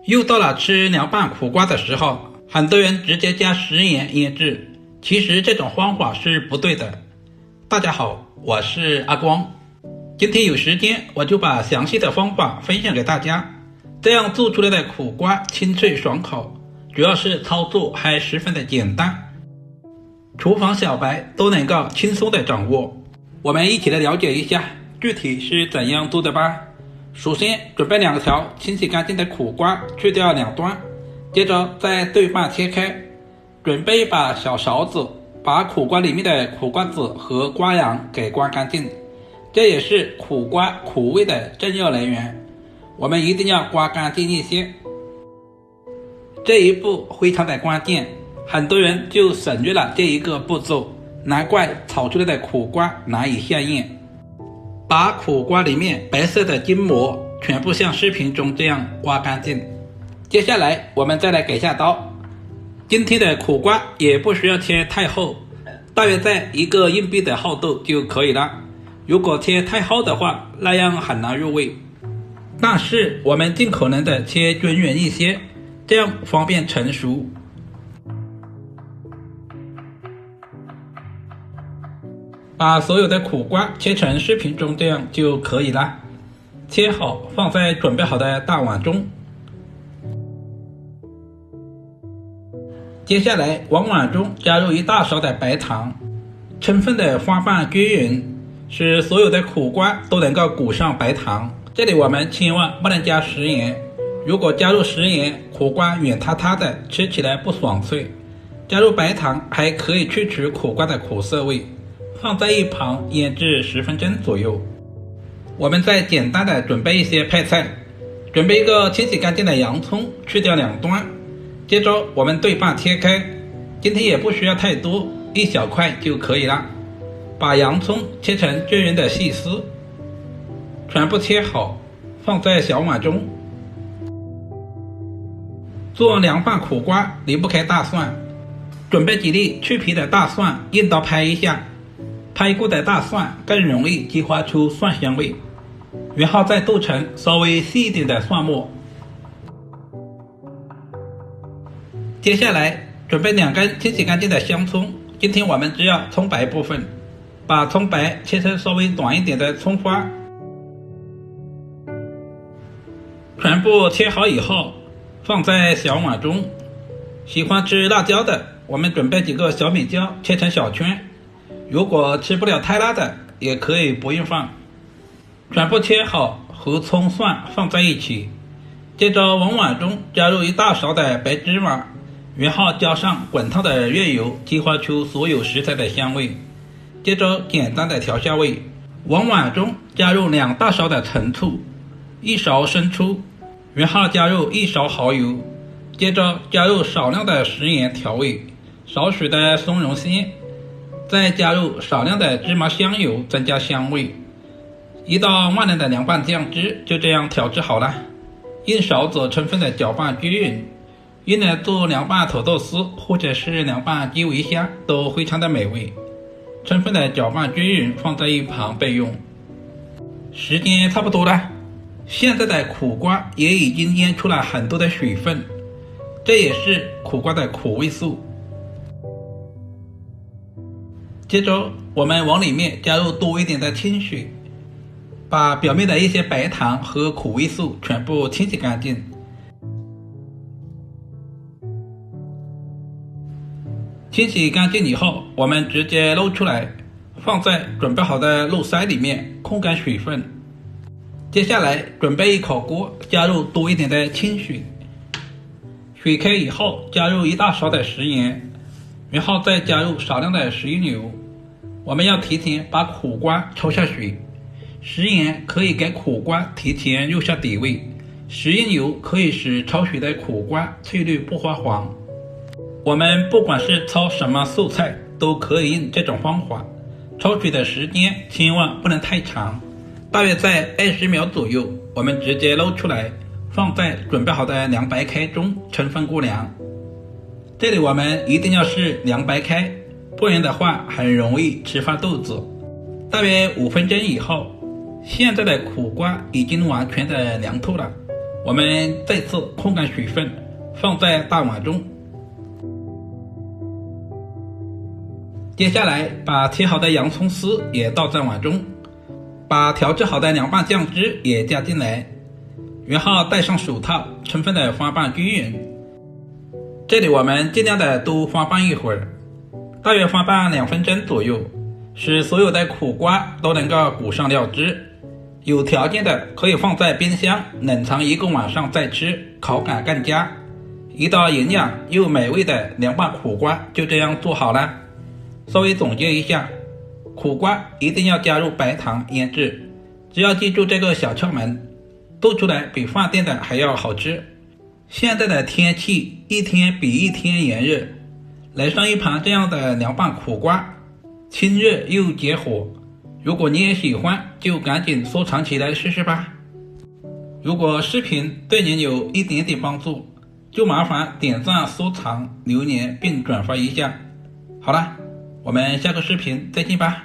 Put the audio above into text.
又到了吃凉拌苦瓜的时候，很多人直接加食盐腌制，其实这种方法是不对的。大家好，我是阿光，今天有时间我就把详细的方法分享给大家，这样做出来的苦瓜清脆爽口，主要是操作还十分的简单，厨房小白都能够轻松的掌握。我们一起来了解一下具体是怎样做的吧。首先准备2条清洗干净的苦瓜，去掉两端，接着在对半切开，准备一把小勺子，把苦瓜里面的苦瓜籽和瓜瓤给刮干净，这也是苦瓜苦味的重要来源，我们一定要刮干净一些。这一步非常的关键，很多人就省略了这一个步骤，难怪炒出来的苦瓜难以下咽。把苦瓜里面白色的筋膜全部像视频中这样刮干净。接下来我们再来改下刀，今天的苦瓜也不需要切太厚，大约在1个硬币的厚度就可以了。如果切太厚的话，那样很难入味。但是我们尽可能的切均匀一些，这样方便成熟。把所有的苦瓜切成视频中这样就可以了，切好放在准备好的大碗中。接下来往碗中加入1大勺的白糖，充分的翻拌均匀，使所有的苦瓜都能够裹上白糖。这里我们千万不能加食盐，如果加入食盐，苦瓜软塌塌的，吃起来不爽脆。加入白糖还可以去除苦瓜的苦涩味。放在一旁腌制10分钟左右。我们再简单的准备一些配菜，准备一个清洗干净的洋葱，去掉两端，接着我们对半切开，今天也不需要太多，1小块就可以了。把洋葱切成均匀的细丝，全部切好，放在小碗中。做凉拌苦瓜离不开大蒜，准备几粒去皮的大蒜，用刀拍一下。拍过的大蒜更容易激发出蒜香味，然后再剁成稍微细一点的蒜末。接下来准备2根清洗干净的香葱，今天我们只要葱白部分，把葱白切成稍微短一点的葱花。全部切好以后放在小碗中。喜欢吃辣椒的，我们准备几个小米椒，切成小圈。如果吃不了太辣的，也可以不用放。全部切好，和葱蒜放在一起，接着往碗中加入1大勺的白芝麻，然后加上滚烫的热油，激发出所有食材的香味。接着简单的调下味，往碗中加入2大勺的陈醋，1勺生抽，然后加入1勺蚝油，接着加入少量的食盐调味，少许的松茸鲜，再加入少量的芝麻香油，增加香味。1道万能的凉拌酱汁就这样调制好了，用勺子充分的搅拌均匀，用来做凉拌土豆丝或者是凉拌基围虾都非常的美味。充分的搅拌均匀，放在一旁备用。时间差不多了，现在的苦瓜也已经腌出了很多的水分，这也是苦瓜的苦味素。接着我们往里面加入多一点的清水，把表面的一些白糖和苦味素全部清洗干净。清洗干净以后，我们直接捞出来，放在准备好的漏筛里面控干水分。接下来准备一口锅，加入多一点的清水，水开以后加入1大勺的食盐，然后再加入少量的食用油。我们要提前把苦瓜焯下水，食盐可以给苦瓜提前入下底味，食用油可以使焯水的苦瓜翠绿不发黄。我们不管是焯什么素菜都可以用这种方法，焯水的时间千万不能太长，大约在20秒左右。我们直接捞出来，放在准备好的凉白开中充分过凉。这里我们一定要是凉白开，不然的话很容易吃发肚子。大约5分钟以后，现在的苦瓜已经完全的凉透了，我们再次控干水分，放在大碗中。接下来把切好的洋葱丝也倒在碗中，把调制好的凉拌酱汁也加进来，然后戴上手套，充分的翻拌均匀。这里我们尽量的多翻拌一会儿，大约翻拌2分钟左右，使所有的苦瓜都能够裹上料汁。有条件的可以放在冰箱冷藏1个晚上再吃，口感更佳。一道营养又美味的凉拌苦瓜就这样做好了。稍微总结一下，苦瓜一定要加入白糖腌制，只要记住这个小窍门，做出来比饭店的还要好吃。现在的天气一天比一天炎热，来上一盘这样的凉拌苦瓜，清热又解火。如果你也喜欢，就赶紧收藏起来试试吧。如果视频对您有一点点帮助，就麻烦点赞、收藏、留言并转发一下。好了，我们下个视频再见吧。